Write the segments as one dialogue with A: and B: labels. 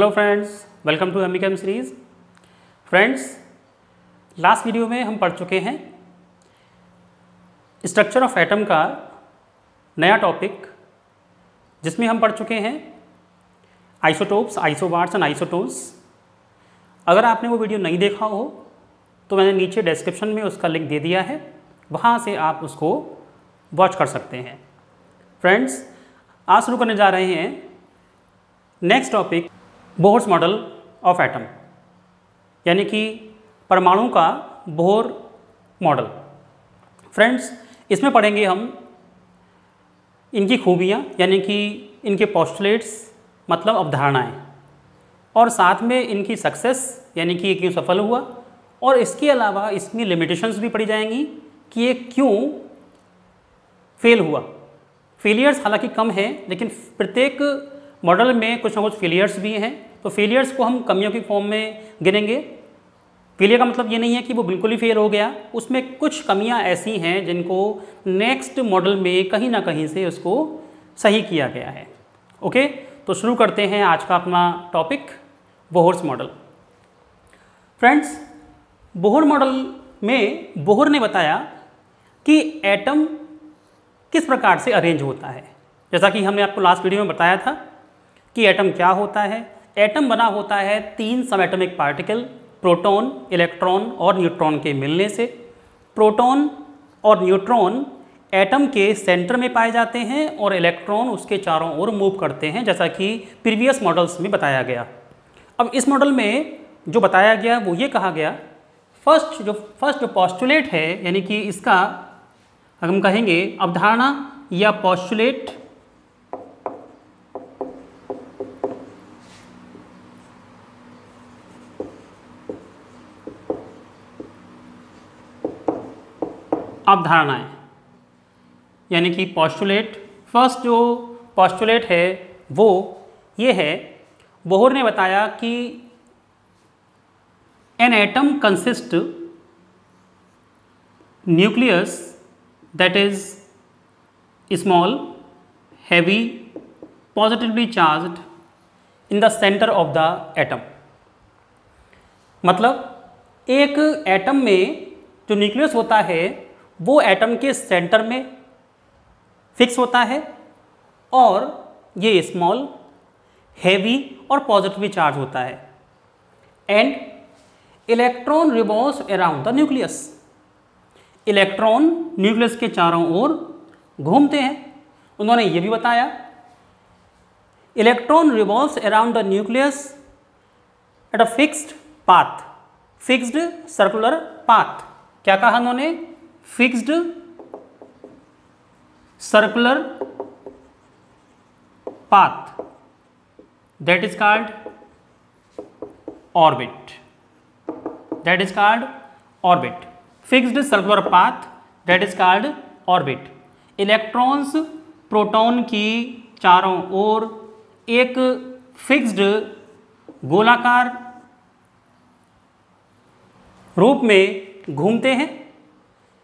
A: Hello friends, welcome to MEChem series. Friends, last video में हम पढ़ चुके हैं स्ट्रक्चर ऑफ एटम का नया टॉपिक, जिसमें हम पढ़ चुके हैं आइसोटोप्स, आइसोबार्स एंड आइसोटोन्स। अगर आपने वो वीडियो नहीं देखा हो तो मैंने नीचे डिस्क्रिप्शन में उसका लिंक दे दिया है, वहाँ से आप उसको वॉच कर सकते हैं। फ्रेंड्स, आज शुरू करने जा रहे हैं next topic, Bohr's model of atom, यानी कि परमाणु का बोहर मॉडल। फ्रेंड्स, इसमें पढ़ेंगे हम इनकी खूबियाँ, यानी कि इनके पोस्टुलेट्स मतलब अवधारणाएं, और साथ में इनकी सक्सेस यानी कि ये क्यों सफल हुआ, और इसके अलावा इसमें लिमिटेशंस भी पड़ी जाएंगी कि ये क्यों फेल हुआ। फेलियर्स हालांकि कम हैं, लेकिन प्रत्येक मॉडल में कुछ ना कुछ फेलियर्स भी हैं, तो फेलियर्स को हम कमियों की फॉर्म में गिनेंगे। फेलियर का मतलब ये नहीं है कि वो बिल्कुल ही फेल हो गया, उसमें कुछ कमियां ऐसी हैं जिनको नेक्स्ट मॉडल में कहीं ना कहीं से उसको सही किया गया है। ओके, तो शुरू करते हैं आज का अपना topic, Bohr's model. Friends, Bohr model में बोहर ने बताया कि एटम किस प्रकार से अरेंज होता है। जैसा कि हमने आपको लास्ट वीडियो में बताया था कि एटम क्या होता है। एटम बना होता है 3 सब एटॉमिक पार्टिकल, प्रोटॉन, इलेक्ट्रॉन और न्यूट्रॉन के मिलने से। प्रोटॉन और न्यूट्रॉन एटम के सेंटर में पाए जाते हैं और इलेक्ट्रॉन उसके चारों ओर मूव करते हैं, जैसा कि प्रीवियस मॉडल्स में बताया गया। अब इस मॉडल में जो बताया गया वो ये कहा गया, फर्स्ट जो पोस्टुलेट है, यानी कि इसका हम कहेंगे अवधारणा या पोस्टुलेट, अवधारणाएं, यानी कि पोस्टुलेट। फर्स्ट जो पोस्टुलेट है वो ये है, बोहर ने बताया कि an atom consist nucleus that is small, heavy, positively charged in the center of the atom। मतलब एक एटम में जो न्यूक्लियस होता है वो एटम के सेंटर में फिक्स होता है, और ये स्मॉल, हैवी और पॉजिटिवली चार्ज होता है। And electron revolves around the nucleus. Electron nucleus के चारों ओर घूमते हैं। उन्होंने ये भी बताया, electron revolves around the nucleus at a fixed path, fixed circular path. क्या कहा उन्होंने? Fixed circular path, that is called orbit, that is called orbit. Fixed circular path, that is called orbit. Electrons proton की चारों ओर एक fixed गोलाकार रूप में घूमते हैं,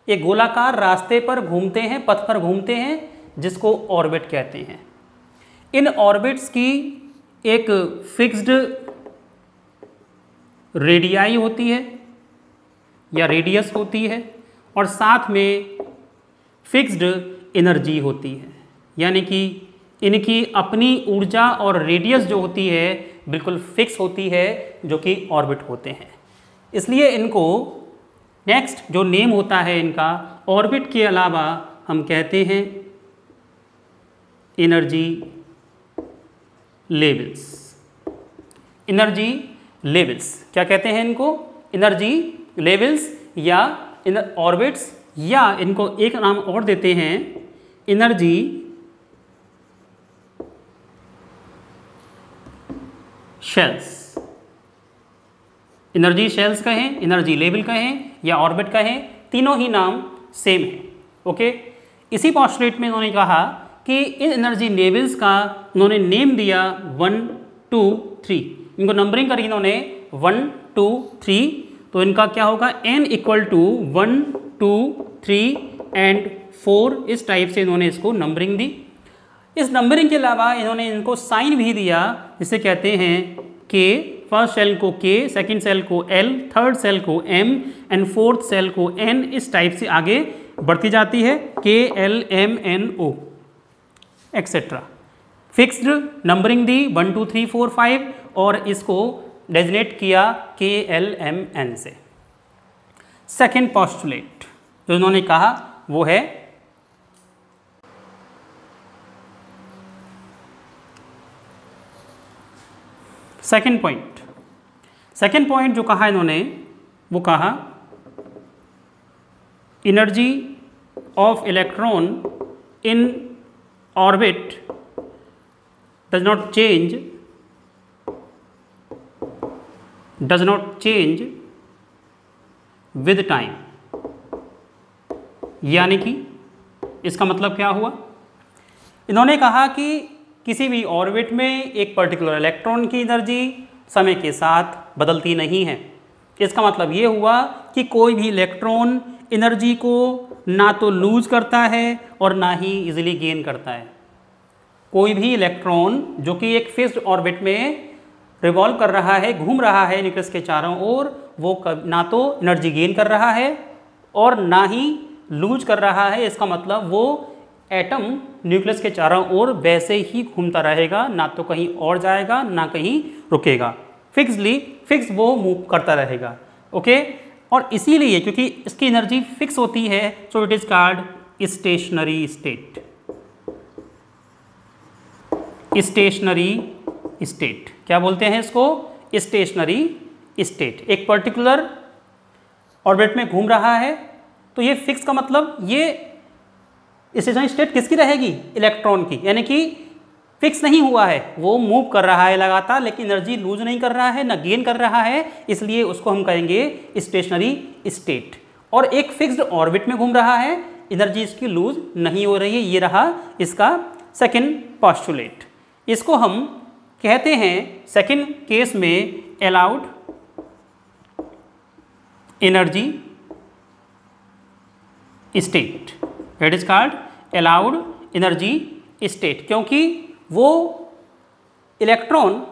A: एक गोलाकार रास्ते पर घूमते हैं, पथ पर घूमते हैं, जिसको ऑर्बिट कहते हैं। इन ऑर्बिट्स की एक फिक्स्ड रेडियाई होती है या रेडियस होती है, और साथ में फिक्स्ड एनर्जी होती है, यानी कि इनकी अपनी ऊर्जा और रेडियस जो होती है बिल्कुल फिक्स होती है, जो कि ऑर्बिट होते हैं। इसलिए इनको नेक्स्ट जो नेम होता है इनका, ऑर्बिट के अलावा हम कहते हैं एनर्जी लेवल्स। एनर्जी लेवल्स क्या कहते हैं इनको? एनर्जी लेवल्स या इन ऑर्बिट्स, या इनको एक नाम और देते हैं एनर्जी शेल्स। एनर्जी शेल्स कहें, एनर्जी लेवल कहें या ऑर्बिट कहें, तीनों ही नाम सेम है। ओके, इसी पोस्टुलेट में उन्होंने कहा कि इन एनर्जी लेवल्स का उन्होंने नेम दिया 1, 2, 3। इनको नंबरिंग करी इन्होंने 1, 2, 3, तो इनका क्या होगा? n equal to 1, 2, 3 and 4। इस टाइप से इन्होंने इसको नंबरिंग दी। इस नंबरिंग के अलावा इन्होंने इनको साइन भी दिया, जिसे कहते हैं K, फर्स्ट सेल को K, सेकंड सेल को L, थर्ड सेल को M एंड फोर्थ सेल को N, इस टाइप से आगे बढ़ती जाती है K, L, M, N, O etcetera. Fixed numbering दी 1 2 3 4 5 और इसको डेजिनेट किया K, L, M, N से। सेकेंड पोस्टुलेट जो इन्होंने कहा वो है सेकेंड पॉइंट जो कहा इन्होंने वो कहा energy of electron in orbit does not change with time. यानी कि इसका मतलब क्या हुआ, इन्होंने कहा कि किसी भी ऑर्बिट में एक पर्टिकुलर इलेक्ट्रॉन की एनर्जी समय के साथ बदलती नहीं है। इसका मतलब ये हुआ कि कोई भी इलेक्ट्रॉन एनर्जी को ना तो लूज करता है और ना ही इजीली गेन करता है। कोई भी इलेक्ट्रॉन जो कि एक फिक्स्ड ऑर्बिट में रिवॉल्व कर रहा है, घूम रहा है न्यूक्लियस के चारों ओर, वो ना तो एनर्जी गेन कर रहा है और ना ही लूज कर रहा है। इसका मतलब वो एटम न्यूक्लियस के चारों ओर वैसे ही घूमता रहेगा, ना तो कहीं और जाएगा ना कहीं रुकेगा, फिक्स वो मूव करता रहेगा। ओके, और इसीलिए क्योंकि इसकी एनर्जी फिक्स होती है सो it is called stationery state. Stationery state क्या बोलते हैं इसको? Stationery state. एक पर्टिकुलर ऑर्बिट में घूम रहा है तो ये फिक्स का मतलब ये स्टेशनरी स्टेट किसकी रहेगी? इलेक्ट्रॉन की, यानी कि फिक्स नहीं हुआ है, वो मूव कर रहा है लगातार लेकिन एनर्जी लूज नहीं कर रहा है ना गेन कर रहा है, इसलिए उसको हम कहेंगे स्टेशनरी स्टेट। और एक फिक्स्ड ऑर्बिट में घूम रहा है, एनर्जी इसकी लूज नहीं हो रही है। ये रहा इसका सेकंड पोस्टुलेट। इसको हम कहते हैं सेकंड केस में allowed energy state. It is called allowed energy state, क्योंकि वो इलेक्ट्रॉन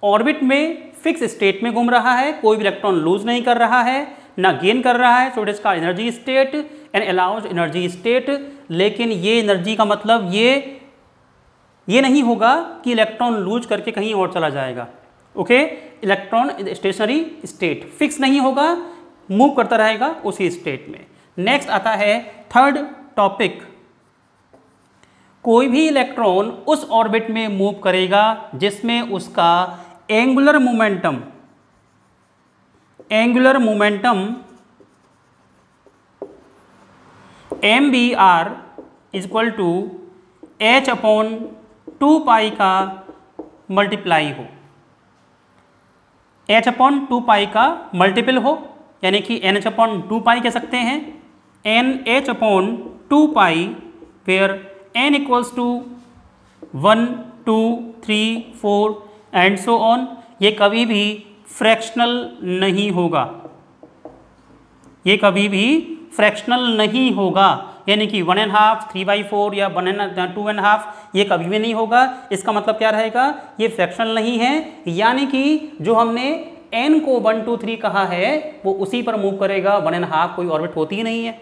A: ऑर्बिट में फिक्स स्टेट में घूम रहा है, कोई भी इलेक्ट्रॉन लूज नहीं कर रहा है ना गेन कर रहा है, सो it is called energy state and allowed energy state. लेकिन ये एनर्जी का मतलब ये नहीं होगा कि इलेक्ट्रॉन लूज करके कहीं और चला जाएगा। Okay, electron stationery state, fix नहीं होगा, मूव करता रहेगा उसी स्टेट में। नेक्स्ट आता है थर्ड टॉपिक, कोई भी इलेक्ट्रॉन उस ऑर्बिट में मूव करेगा जिसमें उसका angular momentum mvr equal to h/2π का मल्टीप्लाई हो, h/2π का मल्टीपल हो, यानी कि nh/2π कह सकते हैं, nh/2π where n equals to 1 2 3 4 and so on. ये कभी भी फ्रैक्शनल नहीं होगा, ये कभी भी फ्रैक्शनल नहीं होगा, यानी कि 1.5 3/4 या 2.5 ये कभी भी नहीं होगा। इसका मतलब क्या रहेगा? ये फ्रैक्शनल नहीं है, यानी कि जो हमने n को 1 2 3 कहा है वो उसी पर मूव करेगा। 1.5 कोई ऑर्बिट होती ही नहीं है,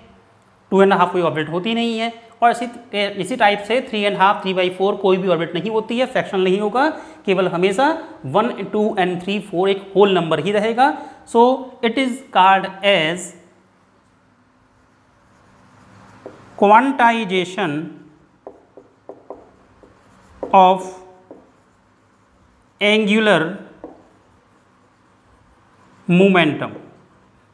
A: 2.5 कोई ऑर्बिट होती नहीं है, और इसी टाइप से 3.5 3/4 कोई भी ऑर्बिट नहीं होती है, फ्रैक्शनल नहीं होगा, केवल हमेशा 1 2 एंड 3 4 एक होल नंबर ही रहेगा। So it is called as quantization of angular momentum.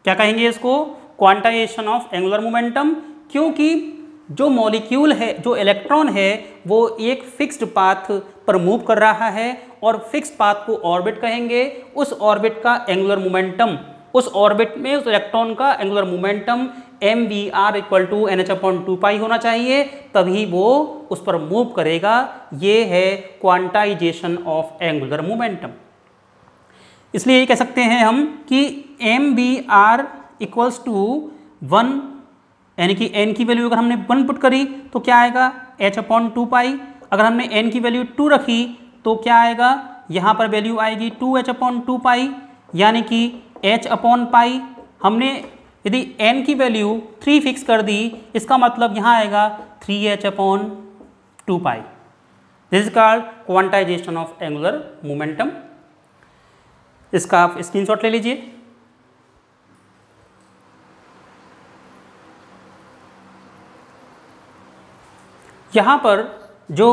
A: क्या कहेंगे इसको? क्वांटाइजेशन ऑफ एंगुलर मोमेंटम, क्योंकि जो मॉलिक्यूल है, जो इलेक्ट्रॉन है, वो एक फिक्स्ड पाथ पर मूव कर रहा है और फिक्स्ड पाथ को ऑर्बिट कहेंगे। उस ऑर्बिट का एंगुलर मोमेंटम, उस ऑर्बिट में उस इलेक्ट्रॉन का angular momentum mvr equal to nh/2π होना चाहिए, तभी वो उस पर मूव करेगा। ये है क्वांटाइजेशन ऑफ एंगुलर मोमेंटम। इसलिए ये कह सकते हैं हम कि mvr इक्वल्स टू 1, यानी कि n की वैल्यू अगर हमने 1 पुट करी तो क्या आएगा? h/2π। अगर हमने n की वैल्यू 2 रखी तो क्या आएगा? यहाँ पर वैल्यू आएगी 2h/2 यानी कि h/पाई। हमने यदि n की वैल्यू 3 फिक्स कर दी, इसका मतलब यहाँ आएगा 3h/2 pi. This is called quantization of angular momentum. इसका आप स्क्रीनशॉट ले लीजिए। यहाँ पर जो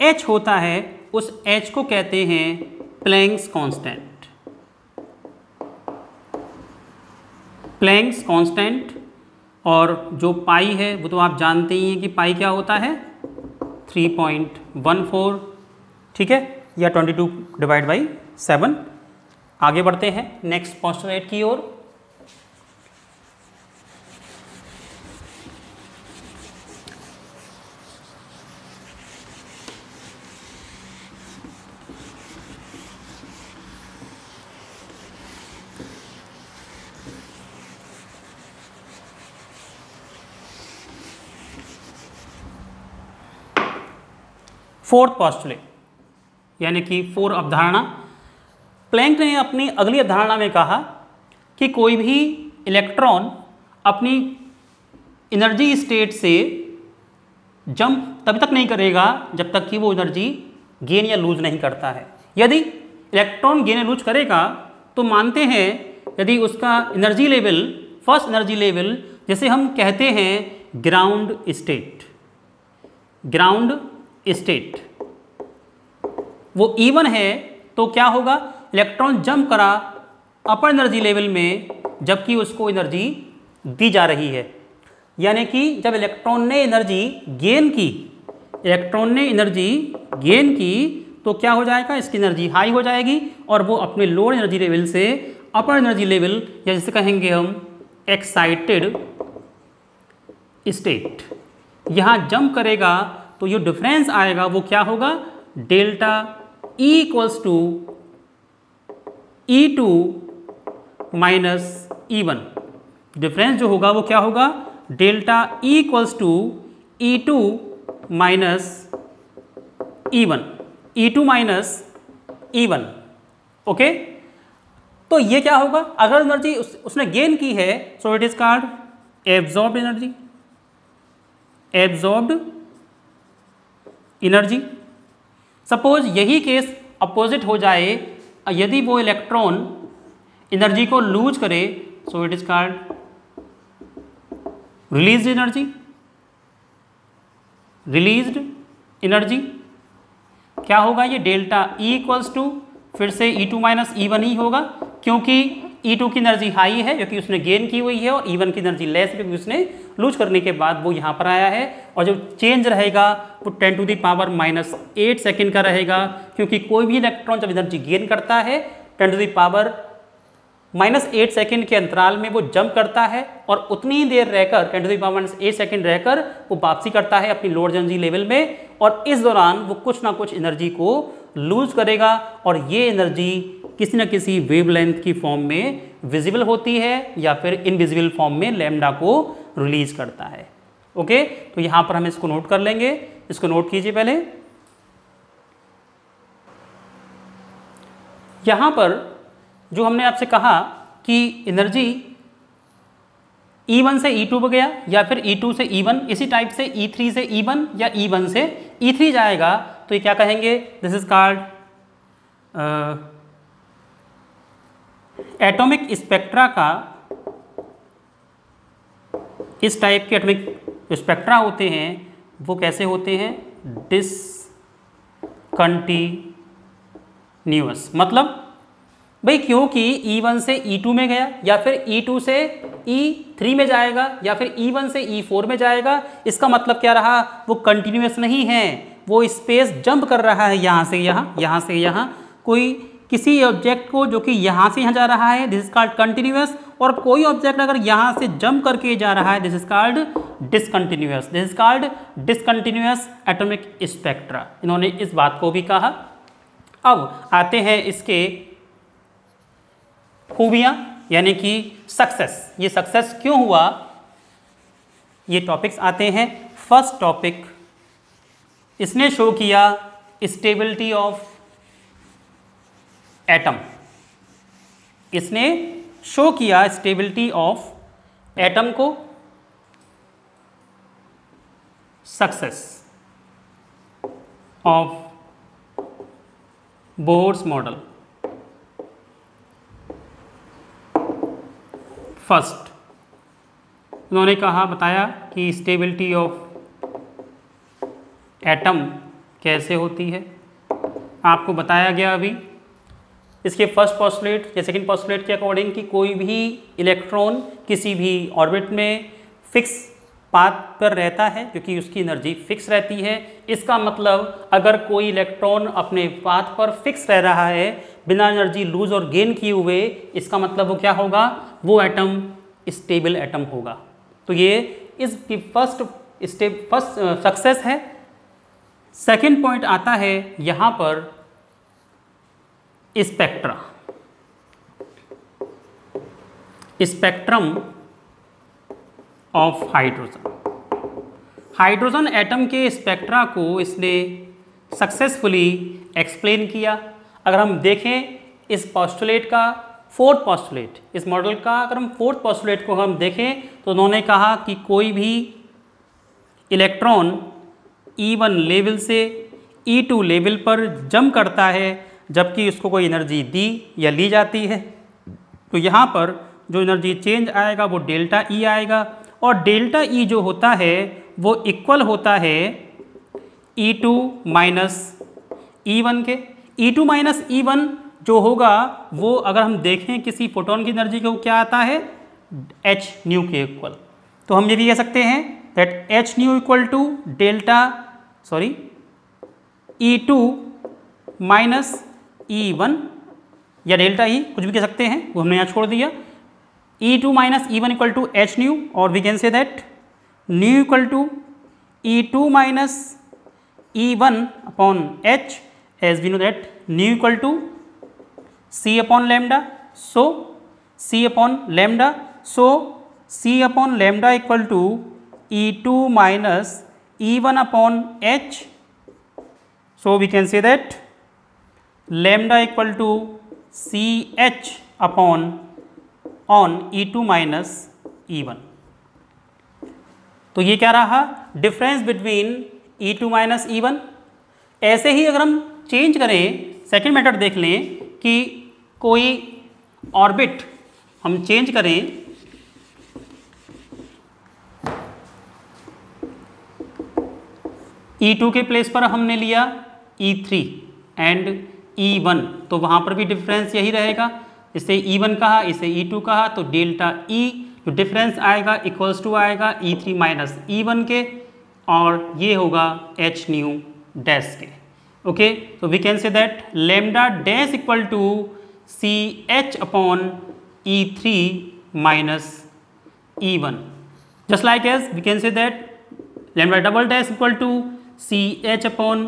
A: h होता है उस h को कहते हैं प्लैंक्स कांस्टेंट। प्लैंक्स कांस्टेंट, और जो पाई है वो तो आप जानते ही हैं कि पाई क्या होता है 3.14, ठीक है, या 22/7। आगे बढ़ते हैं नेक्स्ट पोस्टुलेट की ओर। फोर्थ पोस्टुलेट यानी कि 4 अवधारणा। प्लैंक ने अपनी अगली अवधारणा में कहा कि कोई भी इलेक्ट्रॉन अपनी एनर्जी स्टेट से जंप तब तक नहीं करेगा जब तक कि वो एनर्जी गेन या लूज नहीं करता है। यदि इलेक्ट्रॉन गेन या लूज करेगा तो मानते हैं यदि उसका energy level, first energy level जैसे हम कहते हैं ग्राउंड स्टेट, ग्राउंड स्टेट वो इवन है, तो क्या होगा, इलेक्ट्रॉन जंप करा अपर एनर्जी लेवल में जबकि उसको एनर्जी दी जा रही है। यानी कि जब इलेक्ट्रॉन ने एनर्जी गेन की, इलेक्ट्रॉन ने एनर्जी गेन की तो क्या हो जाएगा, इसकी एनर्जी हाई हो जाएगी और वो अपने लोअर एनर्जी लेवल से अपर एनर्जी लेवल, या जैसे कहेंगे हम एक्साइटेड स्टेट, यहाँ जंप करेगा तो ये डिफरेंस आएगा वो क्या होगा, delta E = E2 - E1। Difference जो होगा वो क्या होगा, delta E = E2 - E1, E2 - E1। Okay, तो ये क्या होगा, अगर एनर्जी उसने गेन की है सो it is called absorbed energy, absorbed energy. Suppose यही केस अपोजिट हो जाए, यदि वो इलेक्ट्रॉन एनर्जी को लूज करे सो it is called released energy, released energy. क्या होगा, ये डेल्टा E = फिर से E2 - E1 ही होगा, क्योंकि E2 की एनर्जी हाई है क्योंकि उसने गेन की हुई है और E1 की एनर्जी लेस है क्योंकि उसने लूज करने के बाद वो यहाँ पर आया है। और जो चेंज रहेगा वो 10⁻⁻8 सेकेंड का रहेगा, क्योंकि कोई भी इलेक्ट्रॉन जब एनर्जी गेन करता है 10⁻⁻8 सेकेंड के अंतराल में वो जंप करता है और उतनी ही देर रहकर 10⁻⁸ सेकेंड रहकर वो वापसी करता है अपनी लोअर एनर्जी लेवल में, और इस दौरान वो कुछ ना कुछ एनर्जी को लूज करेगा और ये एनर्जी किसी न किसी वेवलेंथ की फॉर्म में विजिबल होती है या फिर इनविजिबल फॉर्म में लैम्डा को रिलीज करता है। ओके, तो यहाँ पर हम इसको नोट कर लेंगे, इसको नोट कीजिए पहले। यहाँ पर जो हमने आपसे कहा कि एनर्जी E1 से E2 पर गया या फिर E2 से E1, इसी टाइप से E3 से E1 या E1 से E3 जाएगा, तो ये क्या कहेंगे, this is called atomic spectra का, इस टाइप के एटॉमिक स्पेक्ट्रा होते हैं वो कैसे होते हैं, डिसकंटिन्यूअस। मतलब भाई क्योंकि E1 से E2 में गया या फिर E2 से E3 में जाएगा या फिर E1 से E4 में जाएगा, इसका मतलब क्या रहा, वो कंटिन्यूअस नहीं है, वो स्पेस जंप कर रहा है यहाँ से यहाँ, यहाँ से यहाँ। कोई किसी ऑब्जेक्ट को जो कि यहाँ से यहाँ जा रहा है दिस इज कॉल्ड कंटिन्यूअस, और कोई ऑब्जेक्ट अगर यहाँ से जंप करके जा रहा है this is called discontinuous, this is called discontinuous atomic spectra. इन्होंने इस बात को भी कहा। अब आते हैं इसके खूबियाँ यानी कि सक्सेस, ये सक्सेस क्यों हुआ, ये टॉपिक्स आते हैं। फर्स्ट टॉपिक, इसने शो किया स्टेबिलिटी ऑफ एटम। इसने शो किया स्टेबिलिटी ऑफ एटम को, success of Bohr's model. First उन्होंने कहा, बताया कि स्टेबिलिटी ऑफ एटम कैसे होती है, आपको बताया गया अभी। इसके फर्स्ट पोस्टुलेट या सेकंड पोस्टुलेट के अकॉर्डिंग कि कोई भी इलेक्ट्रॉन किसी भी ऑर्बिट में फिक्स पाथ पर रहता है क्योंकि उसकी एनर्जी फिक्स रहती है। इसका मतलब अगर कोई इलेक्ट्रॉन अपने पाथ पर फिक्स रह रहा है बिना एनर्जी लूज और गेन किए हुए, इसका मतलब वो क्या होगा, वो एटम स्टेबल एटम होगा। तो ये इसकी फर्स्ट सक्सेस है। सेकंड पॉइंट आता है यहाँ पर spectra, spectrum of hydrogen. Hydrogen atom के स्पेक्ट्रा को इसने सक्सेसफुली एक्सप्लेन किया। अगर हम देखें इस पोस्टुलेट का फोर्थ पोस्टुलेट, इस मॉडल का अगर हम फोर्थ पोस्टुलेट को हम देखें तो उन्होंने कहा कि कोई भी इलेक्ट्रॉन E1 लेवल से E2 लेवल पर जंप करता है जबकि उसको कोई एनर्जी दी या ली जाती है, तो यहाँ पर जो एनर्जी चेंज आएगा वो डेल्टा E आएगा। और डेल्टा E जो होता है वो इक्वल होता है E2 माइनस E1 के। E2 माइनस E1 जो होगा वो अगर हम देखें किसी फोटोन की एनर्जी को क्या आता है, h न्यू के इक्वल। तो हम ये भी कह सकते हैं that h nu equal to E2 minus E1 या डेल्टा E, कुछ भी कह सकते हैं, वो हमने यहाँ छोड़ दिया। E2 minus E1 equal to h nu, और we can say that nu equal to E2 minus E1 upon h, as we know that nu equal to C upon lambda. So C upon lambda, so C upon lambda equal to E2 minus E1 upon h, so we can say that lambda equal to CH upon on E2 minus E1। तो ये क्या रहा, difference between E2 minus E1। ऐसे ही अगर हम change करें, second method देख लें कि कोई ऑर्बिट हम चेंज करें, E2 के प्लेस पर हमने लिया E3 एंड E1, तो वहाँ पर भी डिफरेंस यही रहेगा। इसे E1 कहा, इसे E2 कहा, तो डेल्टा E जो डिफरेंस आएगा इक्वल्स टू आएगा E3 माइनस E1 के, और ये होगा h न्यू डैश के। ओके, तो we can say that lambda dash equal to CH upon E3 minus E1, just like as we can say that lambda double dash equal to CH upon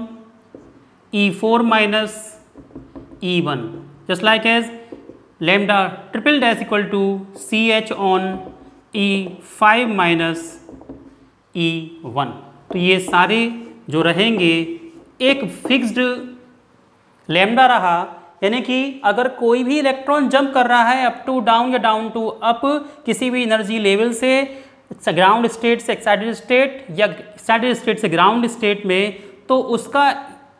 A: E4 minus E1, just like as lambda triple dash equal to CH on E5 minus E1। तो ये सारे जो रहेंगे एक fixed lambda रहा, यानी कि अगर कोई भी इलेक्ट्रॉन जंप कर रहा है अप टू डाउन या डाउन टू अप किसी भी एनर्जी लेवल से ग्राउंड स्टेट से एक्साइटेड स्टेट या एक्साइटेड स्टेट से ग्राउंड स्टेट में, तो उसका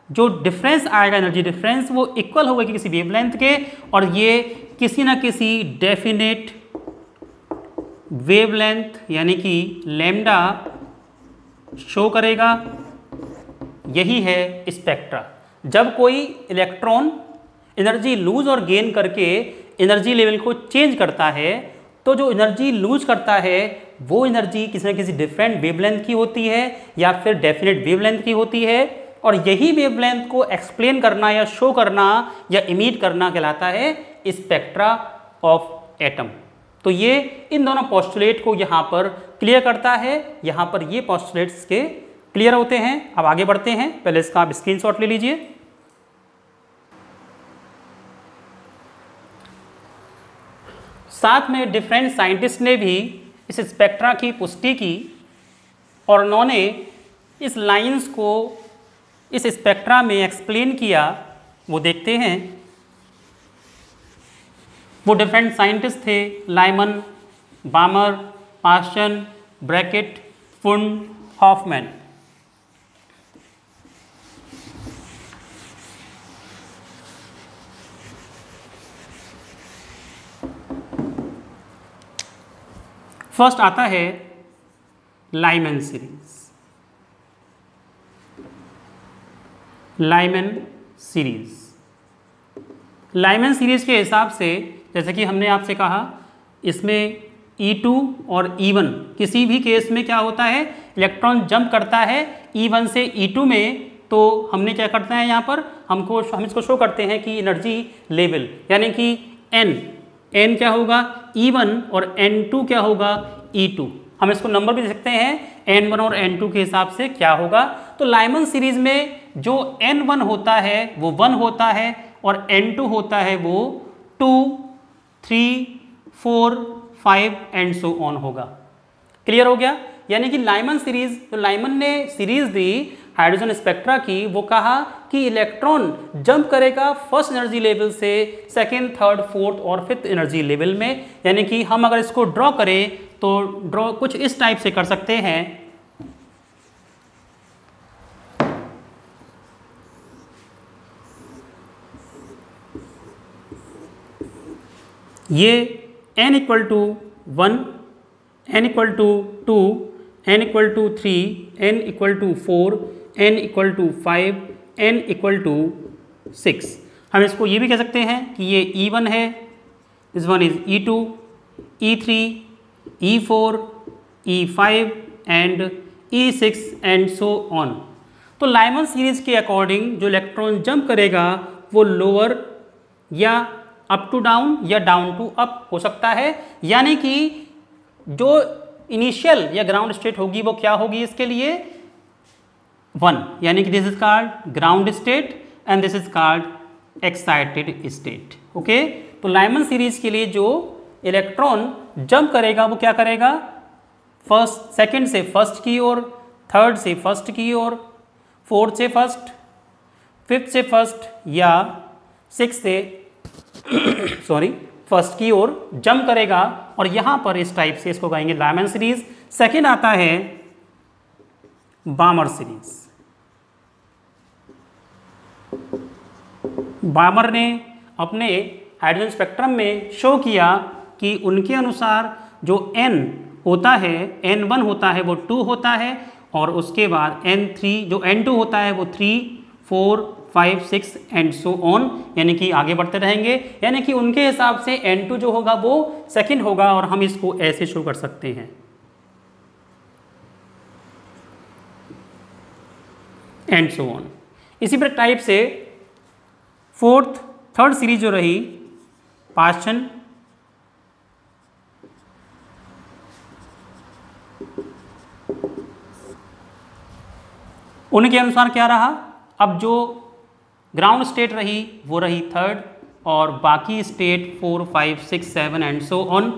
A: जो डिफरेंस आएगा, एनर्जी डिफरेंस, वो इक्वल होगा किसी वेवलेंथ के, और ये किसी ना किसी डेफिनेट वेवलेंथ यानी कि लैम्डा शो करेगा। यही है स्पेक्ट्रा। जब कोई इलेक्ट्रॉन एनर्जी लूज और गेन करके एनर्जी लेवल को चेंज करता है, तो जो एनर्जी लूज करता है वो एनर्जी किसी न किसी डिफरेंट वेवलेंथ की होती है या फिर डेफिनेट वेवलेंथ की होती है, और यही वेवलेंथ को एक्सप्लेन करना या शो करना या इमिट करना कहलाता है स्पेक्ट्रा ऑफ एटम। तो ये इन दोनों पोस्टुलेट को यहाँ पर क्लियर करता है। यहाँ पर ये पोस्टुलेट्स के क्लियर होते हैं। अब आगे बढ़ते हैं, पहले इसका आप स्क्रीनशॉट ले लीजिए। साथ में डिफरेंट साइंटिस्ट ने भी इस स्पेक्ट्रा की पुष्टि की और उन्होंने इस लाइंस को इस स्पेक्ट्रा में एक्सप्लेन किया। वो देखते हैं वो डिफरेंट साइंटिस्ट थे, Lyman, बामर, Paschen, bracket, फुंड, Hoffmann. First आता है Lyman series. Lyman series, Lyman series के हिसाब से जैसे कि हमने आपसे कहा, इसमें E2 और E1 किसी भी केस में क्या होता है, इलेक्ट्रॉन जंप करता है E1 से E2 में, तो हमने क्या करते हैं यहाँ पर हम इसको शो करते हैं कि एनर्जी लेवल, यानी कि N क्या होगा E1 और N2 क्या होगा E2। हम इसको नंबर भी दे सकते हैं N1 और N2 के हिसाब से क्या होगा। तो लाइमन सीरीज में जो N1 होता है वो 1 होता है और N2 होता है वो 2, 3, 4, 5 एंड सो ऑन होगा। क्लियर हो गया। यानी कि लाइमन सीरीज, तो लाइमन ने सीरीज दी हाइड्रोजन स्पेक्ट्रा की, वो कहा कि इलेक्ट्रॉन जंप करेगा फर्स्ट एनर्जी लेवल से सेकेंड, थर्ड, फोर्थ और फिफ्थ एनर्जी लेवल में। यानी कि हम अगर इसको ड्रॉ करें तो ड्रॉ कुछ इस टाइप से कर सकते हैं। ये n equal to 1, n equal to 2, n equal to 3, n equal to 4, n equal to 5, n equal to 6। हम इसको ये भी कह सकते हैं कि ये E1 है, this one is E2, E3, E4, E5 and E6 and so on. तो लाइमन सीरीज के अकॉर्डिंग जो इलेक्ट्रॉन जंप करेगा वो लोअर या अप टू डाउन या डाउन टू अप हो सकता है। यानी कि जो इनिशियल या ग्राउंड स्टेट होगी वो क्या होगी इसके लिए 1, यानी कि this is called ground state and this is called excited state. Okay, तो लाइमन सीरीज के लिए जो इलेक्ट्रॉन जंप करेगा वो क्या करेगा, फर्स्ट सेकंड से फर्स्ट की ओर, थर्ड से फर्स्ट की ओर, फोर्थ से फर्स्ट, फिफ्थ से फर्स्ट या सिक्स से फर्स्ट की ओर जंप करेगा। और यहां पर इस टाइप से इसको कहेंगे लाइमन सीरीज। सेकेंड आता है बामर सीरीज। बामर ने अपने हाइड्रोजन स्पेक्ट्रम में शो किया कि उनके अनुसार जो N होता है, N1 होता है वो 2 होता है और उसके बाद N3 जो N2 होता है वो 3, 4, 5, 6 एंड सो ऑन, यानी कि आगे बढ़ते रहेंगे। यानी कि उनके हिसाब से N2 जो होगा वो सेकंड होगा और हम इसको ऐसे शो कर सकते हैं एंड सो ऑन। इसी पर टाइप से थर्ड सीरीज जो रही पास्चन, उनके अनुसार क्या रहा, अब जो ग्राउंड स्टेट रही वो रही थर्ड और बाकी स्टेट 4, 5, 6, 7 एंड सो ऑन।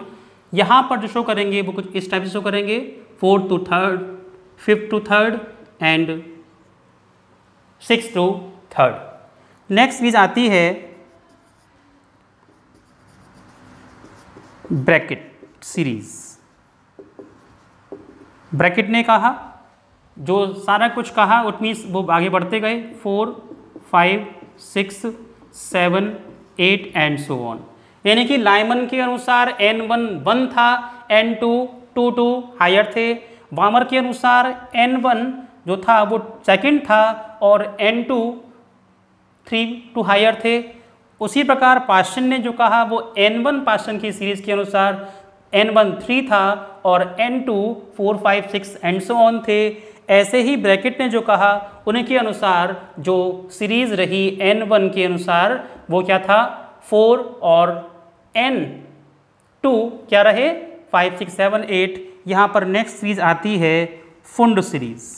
A: यहाँ पर जो शो करेंगे वो कुछ इस टाइप से शो करेंगे, 4 to 3rd, 5th to 3rd and 6th to 3rd। Next series आती है ब्रैकेट सीरीज। ब्रैकेट ने कहा, जो सारा कुछ कहा उट मीन्स वो आगे बढ़ते गए 4, 5, 6, 7, 8 एंड सो ऑन। यानी कि लाइमन के अनुसार N1 1 था, N2 2 हायर थे। बामर के अनुसार N1 जो था वो सेकंड था और N2 3 हायर थे। उसी प्रकार पास्चन ने जो कहा वो N1 पास्चन की सीरीज के अनुसार N1 3 था और N2 4, 5, 6 एंड सो ऑन थे। ऐसे ही ब्रैकेट ने जो कहा उनके अनुसार जो सीरीज रही N1 के अनुसार वो क्या था 4 और N2 क्या रहे 5, 6, 7, 8। यहाँ पर नेक्स्ट सीरीज आती है फुंड सीरीज।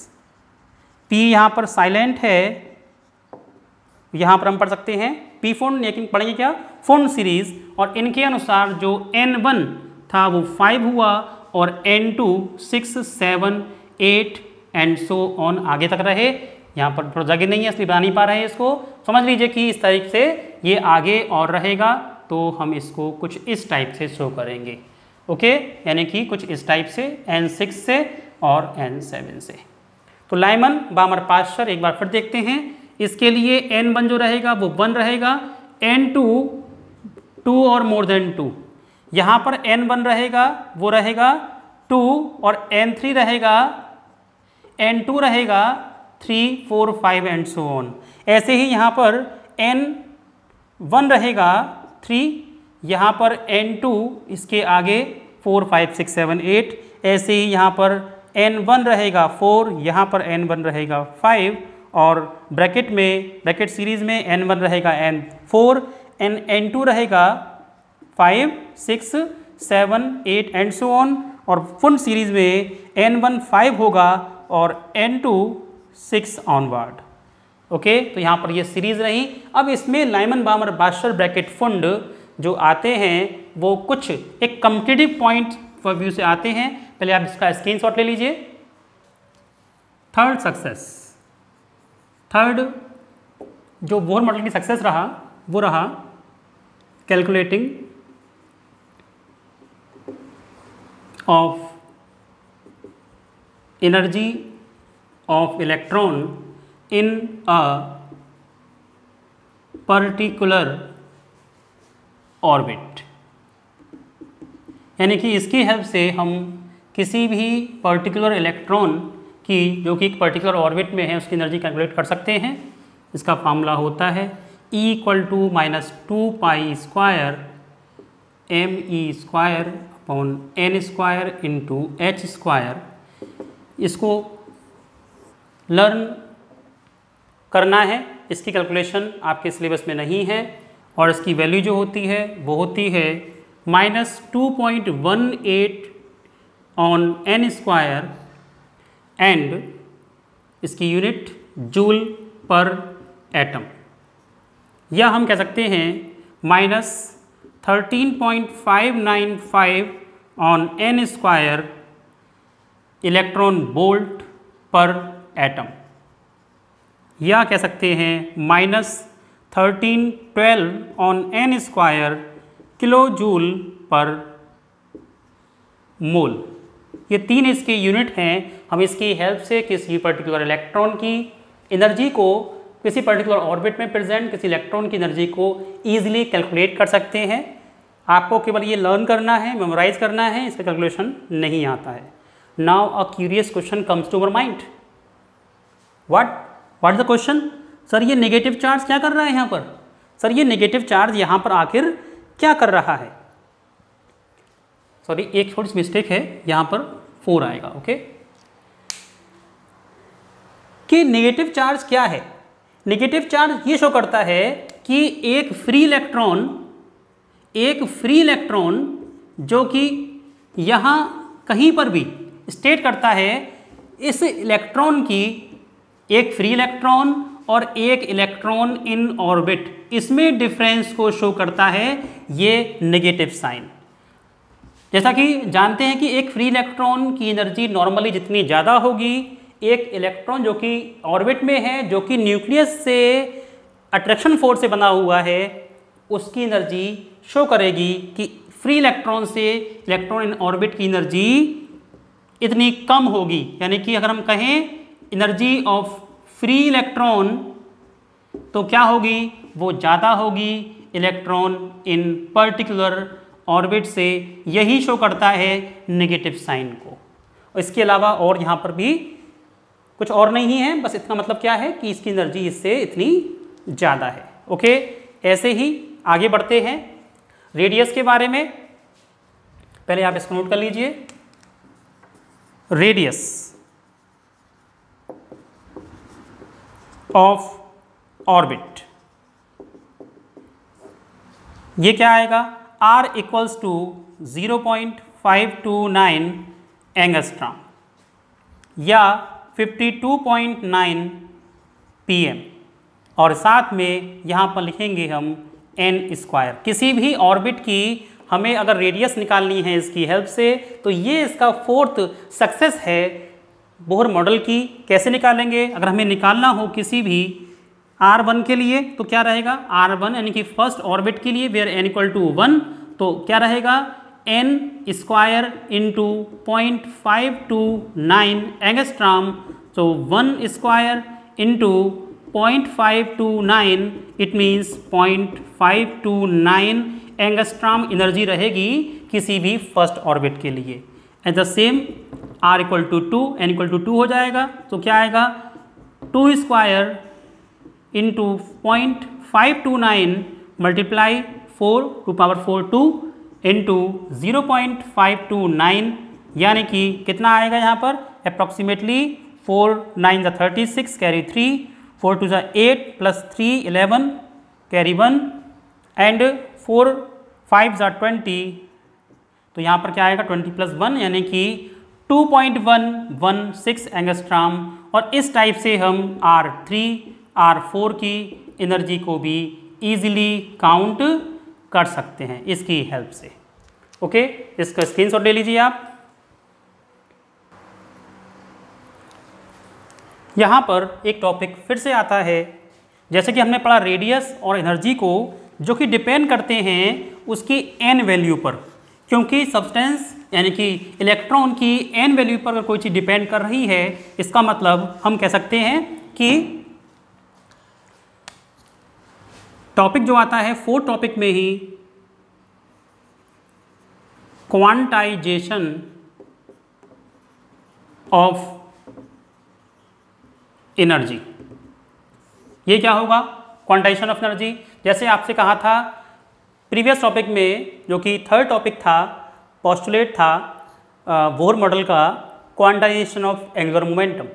A: P यहाँ पर साइलेंट है, यहाँ पर हम पढ़ सकते हैं P फुंड, लेकिन पढ़ेंगे क्या फुंड सीरीज। और इनके अनुसार जो N1 था वो 5 हुआ और N2 6, 7, 8 एंड सो ऑन आगे तक रहे। यहाँ पर जगह नहीं है इसलिए बना नहीं पा रहे हैं, इसको समझ लीजिए कि इस तरीके से ये आगे और रहेगा तो हम इसको कुछ इस टाइप से शो करेंगे। ओके, यानी कि कुछ इस टाइप से N6 से और N7 से। तो लाइमन बामर पास्चर एक बार फिर देखते हैं। इसके लिए N1 जो रहेगा वो 1 रहेगा, N2 2 और मोर देन 2। यहाँ पर N1 रहेगा वो रहेगा 2 और N3 रहेगा, N2 रहेगा 3 4 5 एंड सो ऑन। ऐसे ही यहाँ पर N1 रहेगा 3, यहाँ पर N2 इसके आगे 4 5 6 7 8। ऐसे ही यहाँ पर N1 रहेगा 4, यहाँ पर N1 रहेगा 5 और ब्रैकेट सीरीज में N1 रहेगा N4, N2 रहेगा 5 6 7 8 एंड सो ऑन और फुल सीरीज में N1 5 होगा और N2 6 ऑनवर्ड। ओके, तो यहाँ पर ये सीरीज रही। अब इसमें लाइमन बामर पास्चर ब्रैकेट फंड जो आते हैं वो कुछ एक कम्पिटिटिव पॉइंट ऑफ व्यू से आते हैं। पहले आप इसका स्क्रीनशॉट ले लीजिए। थर्ड जो बोहर मॉडल की सक्सेस रहा वो रहा calculating of energy of electron in a particular orbit. यानी कि इसकी हेल्प से हम किसी भी पर्टिकुलर इलेक्ट्रॉन की जो कि एक पर्टिकुलर ऑर्बिट में है उसकी एनर्जी कैलकुलेट कर सकते हैं। इसका फार्मूला होता है E = -2 pi square me² upon n² into h²। इसको लर्न करना है, इसकी कैलकुलेशन आपके सिलेबस में नहीं है और इसकी वैल्यू जो होती है वो होती है -2.18 ऑन n² एंड इसकी यूनिट जूल पर एटम, या हम कह सकते हैं -13.595 ऑन n² इलेक्ट्रॉन वोल्ट पर एटम, या कह सकते हैं -1312 ऑन n² किलो जूल पर मोल। ये 3 इसके यूनिट हैं। हम इसकी हेल्प से किसी पर्टिकुलर इलेक्ट्रॉन की एनर्जी को किसी पर्टिकुलर ऑर्बिट में प्रेजेंट किसी इलेक्ट्रॉन की एनर्जी को ईजिली कैलकुलेट कर सकते हैं। आपको केवल ये लर्न करना है, मेमोराइज करना है, इसका कैलकुलेशन नहीं आता है। Now a curious question comes to our mind. What is the question? Sir ये नेगेटिव चार्ज क्या कर रहा है यहाँ पर? सर ये नेगेटिव चार्ज यहाँ पर आखिर क्या कर रहा है? सॉरी, एक थोड़ी सी मिस्टेक है, यहाँ पर 4 आएगा। ओके, कि नेगेटिव चार्ज क्या है? नेगेटिव चार्ज ये शो करता है कि एक फ्री इलेक्ट्रॉन जो कि यहाँ कहीं पर भी स्टेट करता है, इस इलेक्ट्रॉन की एक फ्री इलेक्ट्रॉन और एक इलेक्ट्रॉन इन ऑर्बिट, इसमें डिफरेंस को शो करता है ये नेगेटिव साइन। जैसा कि जानते हैं कि एक फ्री इलेक्ट्रॉन की एनर्जी नॉर्मली जितनी ज़्यादा होगी, एक इलेक्ट्रॉन जो कि ऑर्बिट में है, जो कि न्यूक्लियस से अट्रैक्शन फोर्स से बना हुआ है, उसकी एनर्जी शो करेगी कि फ्री इलेक्ट्रॉन से इलेक्ट्रॉन इन ऑर्बिट की एनर्जी इतनी कम होगी। यानी कि अगर हम कहें एनर्जी ऑफ फ्री इलेक्ट्रॉन तो क्या होगी? वो ज़्यादा होगी इलेक्ट्रॉन इन पर्टिकुलर ऑर्बिट से। यही शो करता है नेगेटिव साइन को। इसके अलावा और यहाँ पर भी कुछ और नहीं है, बस इतना मतलब क्या है कि इसकी एनर्जी इससे इतनी ज़्यादा है। ओके, ऐसे ही आगे बढ़ते हैं रेडियस के बारे में। पहले आप इसको नोट कर लीजिए। रेडियस ऑफ ऑर्बिट, ये क्या आएगा? R = 0.529 एंगस्ट्रॉम या 52.9 pm, और साथ में यहाँ पर लिखेंगे हम n²। किसी भी ऑर्बिट की हमें अगर रेडियस निकालनी है इसकी हेल्प से, तो ये इसका 4th सक्सेस है बोहर मॉडल की। कैसे निकालेंगे? अगर हमें निकालना हो किसी भी R1 के लिए तो क्या रहेगा, R1 यानी कि फर्स्ट ऑर्बिट के लिए वेयर n इक्वल टू 1, तो क्या रहेगा n स्क्वायर इंटू 0.529 एंगस्ट्रॉम, तो 1 square into 0.529 it means 0.529 angstrom energy रहेगी किसी भी फर्स्ट ऑर्बिट के लिए। At the same r equal to 2, n equal to 2 हो जाएगा, तो क्या आएगा 2 square into 0.529 multiply 4 to power 4 2 into 0.529, यानी कि कितना आएगा यहाँ पर अप्रॉक्सीमेटली 4 9 ज़ा 36 कैरी 3, 4 2 ज़ा 8 प्लस 3 11 कैरी 1 एंड 4 5 ज़ा 20, तो यहाँ पर क्या आएगा 20 प्लस 1 यानी कि 2.116 एंगस्ट्रॉम। और इस टाइप से हम R3 R4 की एनर्जी को भी इजीली काउंट कर सकते हैं इसकी हेल्प से। ओके, इसका स्क्रीनशॉट ले लीजिए आप। यहाँ पर एक टॉपिक फिर से आता है, जैसे कि हमने पढ़ा रेडियस और एनर्जी को, जो कि डिपेंड करते हैं उसकी n वैल्यू पर, क्योंकि सब्सटेंस यानी कि इलेक्ट्रॉन की n वैल्यू पर अगर कोई चीज़ डिपेंड कर रही है, इसका मतलब हम कह सकते हैं कि टॉपिक जो आता है 4 टॉपिक में ही क्वांटाइजेशन ऑफ एनर्जी, ये क्या होगा क्वांटाइजेशन ऑफ एनर्जी। जैसे आपसे कहा था प्रीवियस टॉपिक में, जो कि 3rd टॉपिक था, पोस्टुलेट था बोर मॉडल का, क्वांटाइजेशन ऑफ एंगुलर मोमेंटम,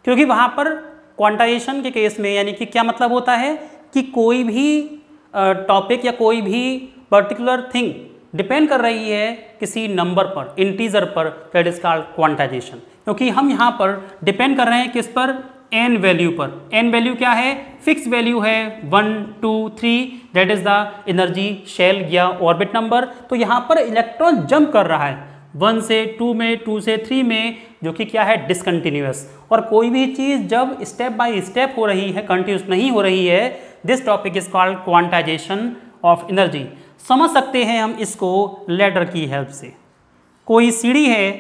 A: क्योंकि वहाँ पर क्वांटाइजेशन के केस में यानी कि क्या मतलब होता है कि कोई भी टॉपिक या कोई भी पर्टिकुलर थिंग डिपेंड कर रही है किसी नंबर पर, इंटीजर पर, दैट इज कॉल्ड क्वांटाइजेशन। क्योंकि हम यहाँ पर डिपेंड कर रहे हैं किस पर, n वैल्यू पर। n वैल्यू क्या है, फिक्स वैल्यू है 1 2 3, that is the energy shell या ऑर्बिट नंबर। तो यहाँ पर इलेक्ट्रॉन जंप कर रहा है 1 से 2 में, 2 से 3 में, जो कि क्या है डिसकंटिन्यूअस। और कोई भी चीज़ जब स्टेप बाय स्टेप हो रही है, कंटिन्यूस नहीं हो रही है, this topic is called quantization of energy. समझ सकते हैं हम इसको लैडर की हेल्प से। कोई सीढ़ी है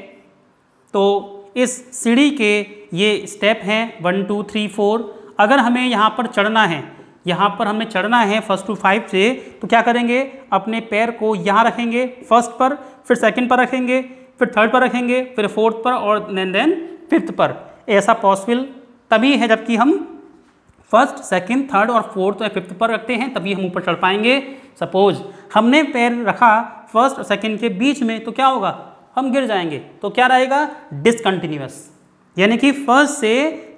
A: तो इस सीढ़ी के ये स्टेप हैं 1 2 3 4। अगर हमें यहाँ पर चढ़ना है, यहाँ पर हमें चढ़ना है 1 to 5 से, तो क्या करेंगे, अपने पैर को यहाँ रखेंगे फर्स्ट पर, फिर सेकंड पर रखेंगे, फिर थर्ड पर रखेंगे, फिर फोर्थ पर और देन फिफ्थ पर। ऐसा पॉसिबल तभी है जबकि हम फर्स्ट सेकंड थर्ड और फोर्थ या फिफ्थ पर रखते हैं, तभी हम ऊपर चढ़ पाएंगे। सपोज हमने पैर रखा फर्स्ट और सेकंड के बीच में, तो क्या होगा, हम गिर जाएंगे। तो क्या रहेगा, डिसकंटिन्यूअस, यानी कि फर्स्ट से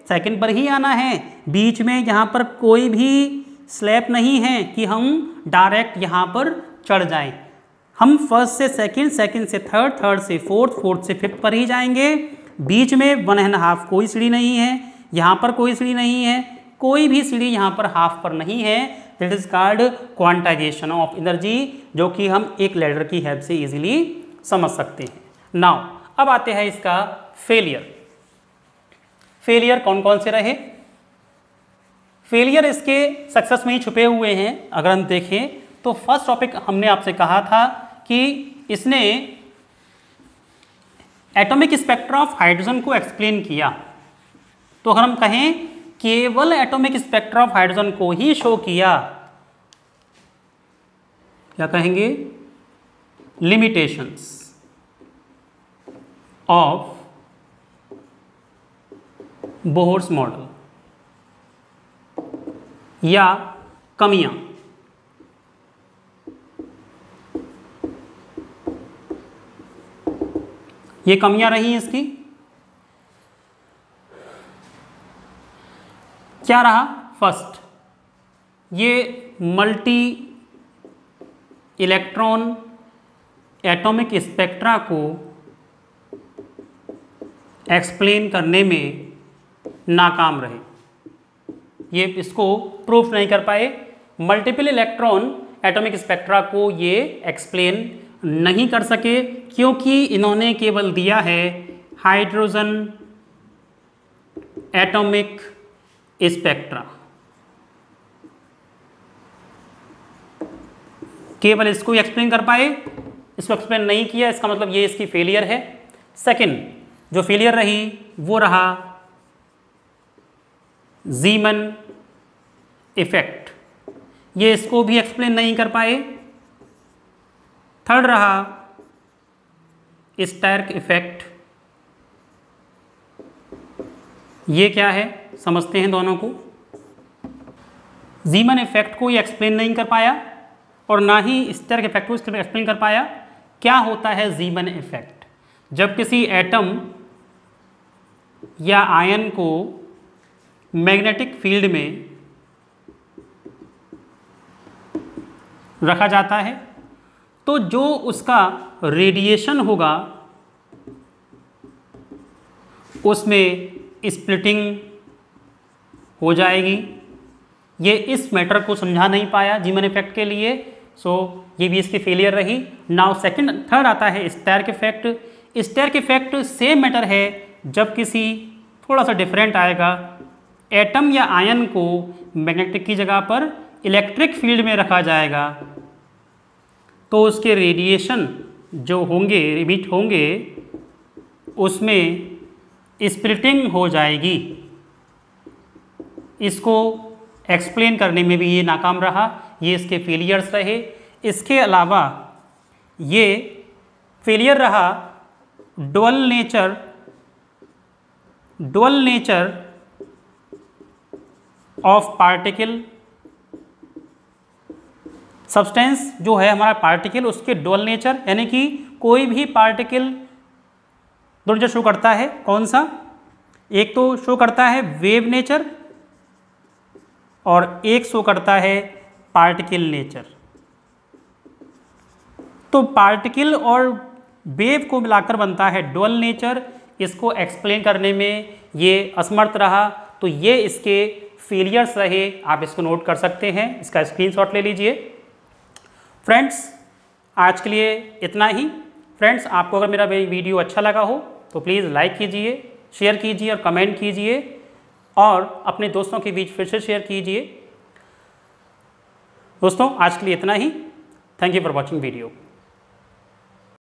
A: सेकंड पर ही आना है, बीच में यहाँ पर कोई भी स्लैब नहीं है कि हम डायरेक्ट यहाँ पर चढ़ जाएं। हम फर्स्ट से सेकंड, सेकंड से थर्ड, थर्ड से फोर्थ, फोर्थ से फिफ्थ पर ही जाएंगे। बीच में 1.5 कोई सीढ़ी नहीं है, यहाँ पर कोई सीढ़ी नहीं है, कोई भी सीढ़ी यहाँ पर हाफ पर नहीं है। That is called quantization of energy, जो कि हम एक लैडर की हेल्प से इजीली समझ सकते हैं। नाउ अब आते हैं इसका फेलियर। फेलियर कौन कौन से रहे, फेलियर इसके सक्सेस में ही छुपे हुए हैं। अगर हम देखें तो फर्स्ट टॉपिक हमने आपसे कहा था कि इसने एटॉमिक स्पेक्ट्रा ऑफ हाइड्रोजन को एक्सप्लेन किया। तो अगर हम कहें केवल एटॉमिक स्पेक्ट्रा ऑफ हाइड्रोजन को ही शो किया, क्या कहेंगे, लिमिटेशंस ऑफ बोहर्स मॉडल या कमियां। ये कमियां रही इसकी, क्या रहा, फर्स्ट ये मल्टी इलेक्ट्रॉन एटॉमिक स्पेक्ट्रा को एक्सप्लेन करने में नाकाम रहे, ये इसको प्रूफ नहीं कर पाए। मल्टीपल इलेक्ट्रॉन एटॉमिक स्पेक्ट्रा को ये एक्सप्लेन नहीं कर सके, क्योंकि इन्होंने केवल दिया है हाइड्रोजन एटॉमिक स्पेक्ट्रा। केवल इसको ही एक्सप्लेन कर पाए, इसको एक्सप्लेन नहीं किया, इसका मतलब ये इसकी फेलियर है। सेकंड जो फेलियर रही वो रहा ज़ीमन इफेक्ट, ये इसको भी एक्सप्लेन नहीं कर पाए। थर्ड रहा स्टैर्क इफेक्ट, ये क्या है समझते हैं दोनों को। ज़ीमन इफेक्ट को ये एक्सप्लेन नहीं कर पाया और ना ही स्टैर्क इफेक्ट को एक्सप्लेन कर पाया। क्या होता है ज़ीमन इफेक्ट? जब किसी एटम या आयन को मैग्नेटिक फील्ड में रखा जाता है तो जो उसका रेडिएशन होगा उसमें स्प्लिटिंग हो जाएगी। ये इस मैटर को समझा नहीं पाया ज़ीमन इफेक्ट के लिए, सो ये भी इसकी फेलियर रही। नाउ थर्ड आता है स्टैर्क इफेक्ट। स्टैर्क इफेक्ट सेम मैटर है, जब किसी थोड़ा सा डिफरेंट आएगा, एटम या आयन को मैग्नेटिक की जगह पर इलेक्ट्रिक फील्ड में रखा जाएगा तो उसके रेडिएशन जो होंगे एमिट होंगे उसमें स्प्लिटिंग हो जाएगी। इसको एक्सप्लेन करने में भी ये नाकाम रहा, ये इसके फेलियर्स रहे। इसके अलावा ये फेलियर रहा dual nature of particle. Substance जो है हमारा पार्टिकल, उसके डुअल नेचर, यानी कि कोई भी पार्टिकल दो नेचर शो करता है। कौन सा? एक तो शो करता है वेव नेचर और एक शो करता है पार्टिकल नेचर। तो पार्टिकल और वेव को मिलाकर बनता है डुअल नेचर। इसको एक्सप्लेन करने में ये असमर्थ रहा, तो ये इसके फेलियर्स रहे। आप इसको नोट कर सकते हैं, इसका स्क्रीनशॉट ले लीजिए। फ्रेंड्स आज के लिए इतना ही। फ्रेंड्स आपको अगर मेरा वीडियो अच्छा लगा हो तो प्लीज़ लाइक कीजिए, शेयर कीजिए और कमेंट कीजिए और अपने दोस्तों के बीच फिर से शेयर कीजिए। दोस्तों आज के लिए इतना ही। Thank you for watching video.